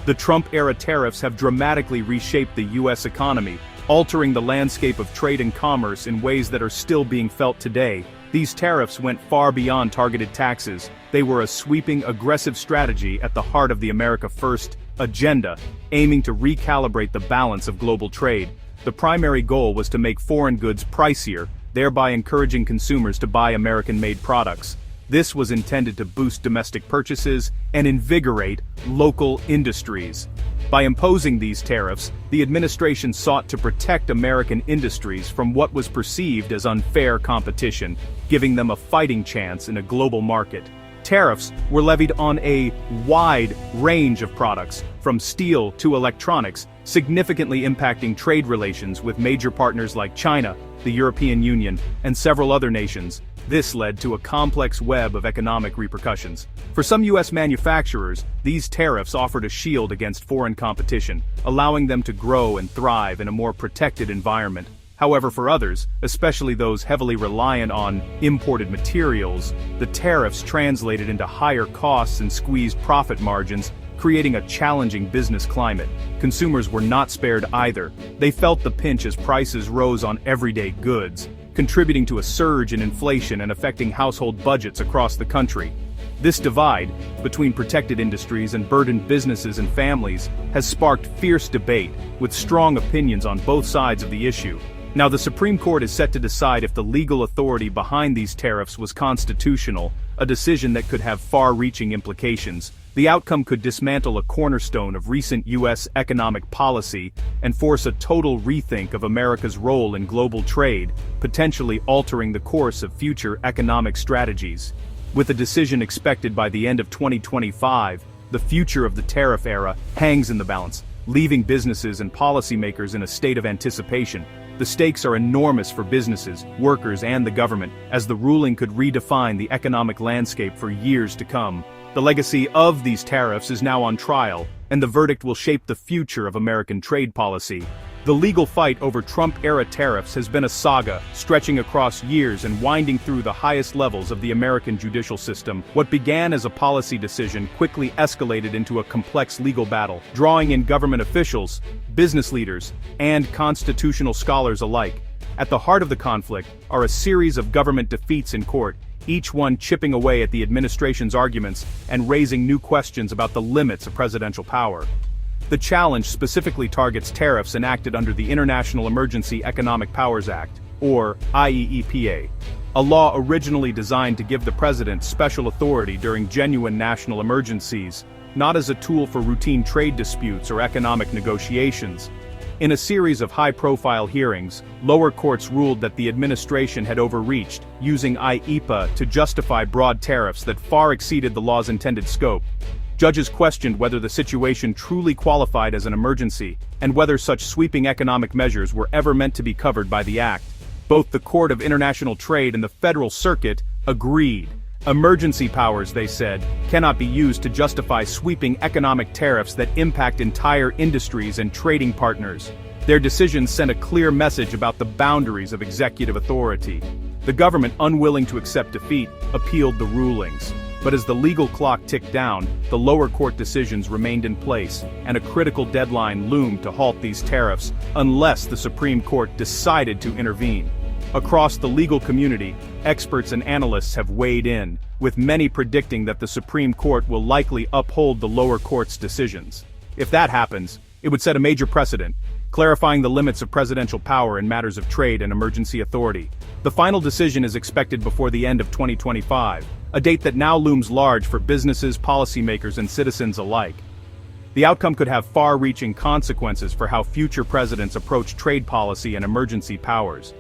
The Trump-era tariffs have dramatically reshaped the U.S. economy, altering the landscape of trade and commerce in ways that are still being felt today. These tariffs went far beyond targeted taxes. They were a sweeping, aggressive strategy at the heart of the America First agenda, aiming to recalibrate the balance of global trade. The primary goal was to make foreign goods pricier, thereby encouraging consumers to buy American-made products. This was intended to boost domestic purchases and invigorate local industries. By imposing these tariffs, the administration sought to protect American industries from what was perceived as unfair competition, giving them a fighting chance in a global market. Tariffs were levied on a wide range of products, from steel to electronics, significantly impacting trade relations with major partners like China, the European Union, and several other nations. This led to a complex web of economic repercussions. For some U.S. manufacturers, these tariffs offered a shield against foreign competition, allowing them to grow and thrive in a more protected environment. However, for others, especially those heavily reliant on imported materials, the tariffs translated into higher costs and squeezed profit margins, creating a challenging business climate. Consumers were not spared either. They felt the pinch as prices rose on everyday goods, contributing to a surge in inflation and affecting household budgets across the country. This divide between protected industries and burdened businesses and families has sparked fierce debate, with strong opinions on both sides of the issue. Now, the Supreme Court is set to decide if the legal authority behind these tariffs was constitutional, a decision that could have far-reaching implications. The outcome could dismantle a cornerstone of recent U.S. economic policy and force a total rethink of America's role in global trade, potentially altering the course of future economic strategies. With a decision expected by the end of 2025, the future of the tariff era hangs in the balance, leaving businesses and policymakers in a state of anticipation. The stakes are enormous for businesses, workers, and the government, as the ruling could redefine the economic landscape for years to come. The legacy of these tariffs is now on trial, and the verdict will shape the future of American trade policy. The legal fight over Trump-era tariffs has been a saga, stretching across years and winding through the highest levels of the American judicial system. What began as a policy decision quickly escalated into a complex legal battle, drawing in government officials, business leaders, and constitutional scholars alike. At the heart of the conflict are a series of government defeats in court, each one chipping away at the administration's arguments and raising new questions about the limits of presidential power. The challenge specifically targets tariffs enacted under the International Emergency Economic Powers Act, or IEEPA, a law originally designed to give the president special authority during genuine national emergencies, not as a tool for routine trade disputes or economic negotiations. In a series of high-profile hearings, lower courts ruled that the administration had overreached, using IEEPA to justify broad tariffs that far exceeded the law's intended scope. Judges questioned whether the situation truly qualified as an emergency, and whether such sweeping economic measures were ever meant to be covered by the act. Both the Court of International Trade and the Federal Circuit agreed. Emergency powers, they said, cannot be used to justify sweeping economic tariffs that impact entire industries and trading partners. Their decisions sent a clear message about the boundaries of executive authority. The government, unwilling to accept defeat, appealed the rulings. But as the legal clock ticked down, the lower court decisions remained in place, and a critical deadline loomed to halt these tariffs unless the Supreme Court decided to intervene. Across the legal community, experts and analysts have weighed in, with many predicting that the Supreme Court will likely uphold the lower court's decisions. If that happens, it would set a major precedent, clarifying the limits of presidential power in matters of trade and emergency authority. The final decision is expected before the end of 2025, a date that now looms large for businesses, policymakers, and citizens alike. The outcome could have far-reaching consequences for how future presidents approach trade policy and emergency powers.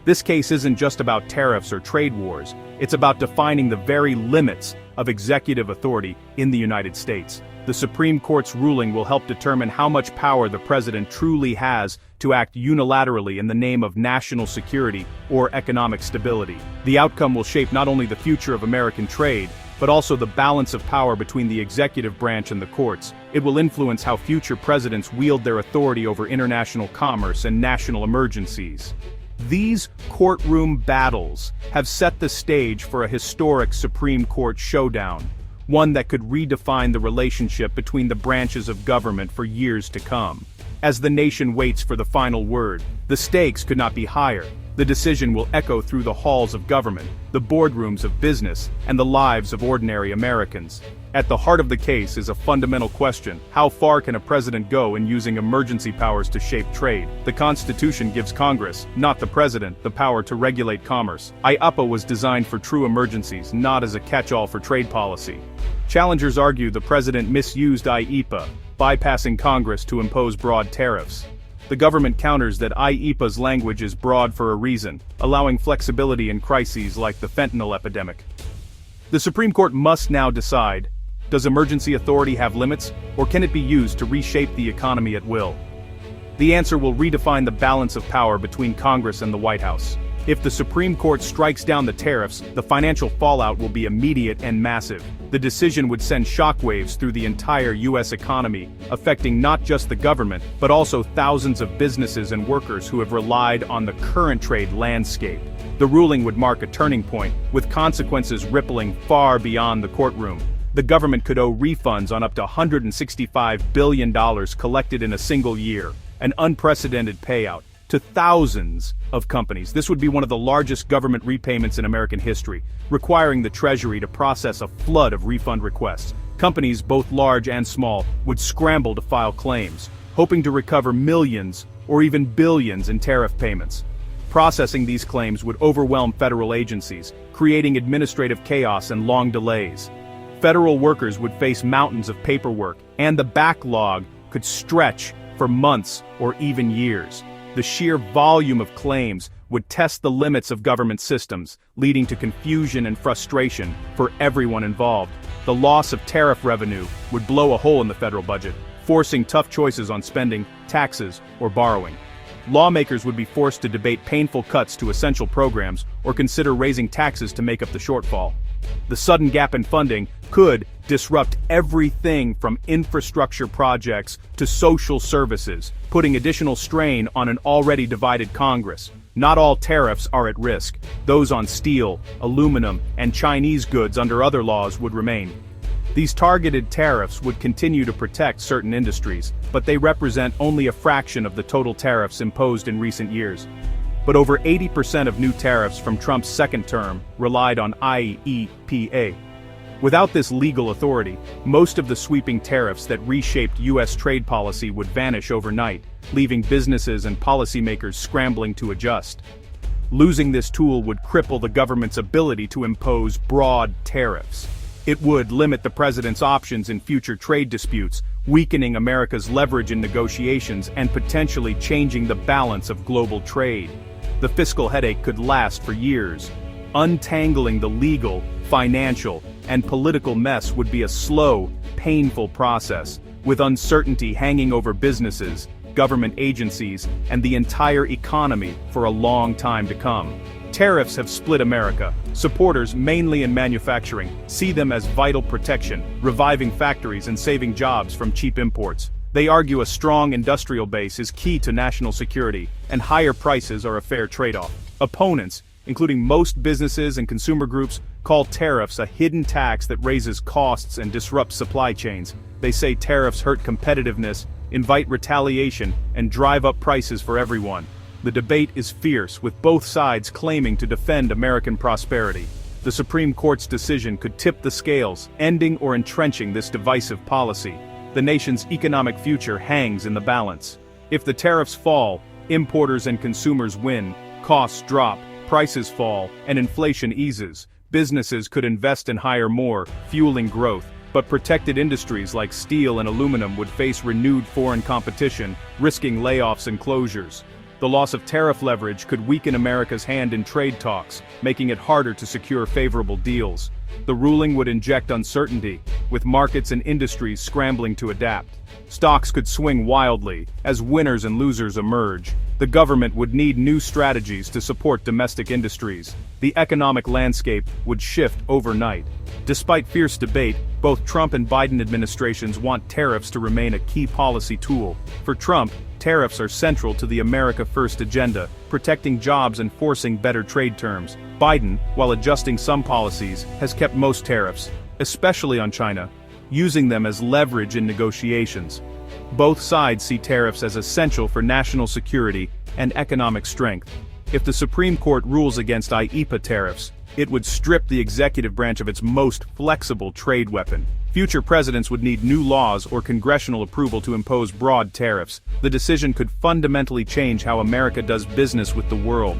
This case isn't just about tariffs or trade wars, it's about defining the very limits of executive authority in the United States. The Supreme Court's ruling will help determine how much power the president truly has to act unilaterally in the name of national security or economic stability. The outcome will shape not only the future of American trade, but also the balance of power between the executive branch and the courts. It will influence how future presidents wield their authority over international commerce and national emergencies. These courtroom battles have set the stage for a historic Supreme Court showdown, one that could redefine the relationship between the branches of government for years to come. As the nation waits for the final word, the stakes could not be higher. The decision will echo through the halls of government, the boardrooms of business, and the lives of ordinary Americans. At the heart of the case is a fundamental question: how far can a president go in using emergency powers to shape trade? The Constitution gives Congress, not the president, the power to regulate commerce. IEEPA was designed for true emergencies, not as a catch-all for trade policy. Challengers argue the president misused IEEPA, bypassing Congress to impose broad tariffs. The government counters that IEEPA's language is broad for a reason, allowing flexibility in crises like the fentanyl epidemic. The Supreme Court must now decide: does emergency authority have limits, or can it be used to reshape the economy at will? The answer will redefine the balance of power between Congress and the White House. If the Supreme Court strikes down the tariffs, the financial fallout will be immediate and massive. The decision would send shockwaves through the entire U.S. economy, affecting not just the government, but also thousands of businesses and workers who have relied on the current trade landscape. The ruling would mark a turning point, with consequences rippling far beyond the courtroom. The government could owe refunds on up to $165 billion collected in a single year, an unprecedented payout, to thousands of companies. This would be one of the largest government repayments in American history, requiring the Treasury to process a flood of refund requests. Companies, both large and small, would scramble to file claims, hoping to recover millions or even billions in tariff payments. Processing these claims would overwhelm federal agencies, creating administrative chaos and long delays. Federal workers would face mountains of paperwork, and the backlog could stretch for months or even years. The sheer volume of claims would test the limits of government systems, leading to confusion and frustration for everyone involved. The loss of tariff revenue would blow a hole in the federal budget, forcing tough choices on spending, taxes, or borrowing. Lawmakers would be forced to debate painful cuts to essential programs or consider raising taxes to make up the shortfall. The sudden gap in funding could disrupt everything from infrastructure projects to social services, putting additional strain on an already divided Congress. Not all tariffs are at risk. Those on steel, aluminum, and Chinese goods under other laws would remain. These targeted tariffs would continue to protect certain industries, but they represent only a fraction of the total tariffs imposed in recent years. But over 80% of new tariffs from Trump's second term relied on IEEPA. Without this legal authority, most of the sweeping tariffs that reshaped U.S. trade policy would vanish overnight, leaving businesses and policymakers scrambling to adjust. Losing this tool would cripple the government's ability to impose broad tariffs. It would limit the president's options in future trade disputes, weakening America's leverage in negotiations and potentially changing the balance of global trade. The fiscal headache could last for years. Untangling the legal, financial, and political mess would be a slow, painful process, with uncertainty hanging over businesses, government agencies, and the entire economy for a long time to come. Tariffs have split America. Supporters, mainly in manufacturing, see them as vital protection, reviving factories and saving jobs from cheap imports. They argue a strong industrial base is key to national security, and higher prices are a fair trade-off. Opponents, including most businesses and consumer groups, call tariffs a hidden tax that raises costs and disrupts supply chains. They say tariffs hurt competitiveness, invite retaliation, and drive up prices for everyone. The debate is fierce, with both sides claiming to defend American prosperity. The Supreme Court's decision could tip the scales, ending or entrenching this divisive policy. The nation's economic future hangs in the balance. If the tariffs fall, importers and consumers win, costs drop, prices fall, and inflation eases. Businesses could invest and hire more, fueling growth. But protected industries like steel and aluminum would face renewed foreign competition, risking layoffs and closures. The loss of tariff leverage could weaken America's hand in trade talks, making it harder to secure favorable deals. The ruling would inject uncertainty, with markets and industries scrambling to adapt. Stocks could swing wildly, as winners and losers emerge. The government would need new strategies to support domestic industries. The economic landscape would shift overnight. Despite fierce debate, both Trump and Biden administrations want tariffs to remain a key policy tool. For Trump, tariffs are central to the America First agenda, protecting jobs and forcing better trade terms. Biden, while adjusting some policies, has kept most tariffs. especially on China, using them as leverage in negotiations. Both sides see tariffs as essential for national security and economic strength. If the Supreme Court rules against IEEPA tariffs, it would strip the executive branch of its most flexible trade weapon. Future presidents would need new laws or congressional approval to impose broad tariffs. The decision could fundamentally change how America does business with the world.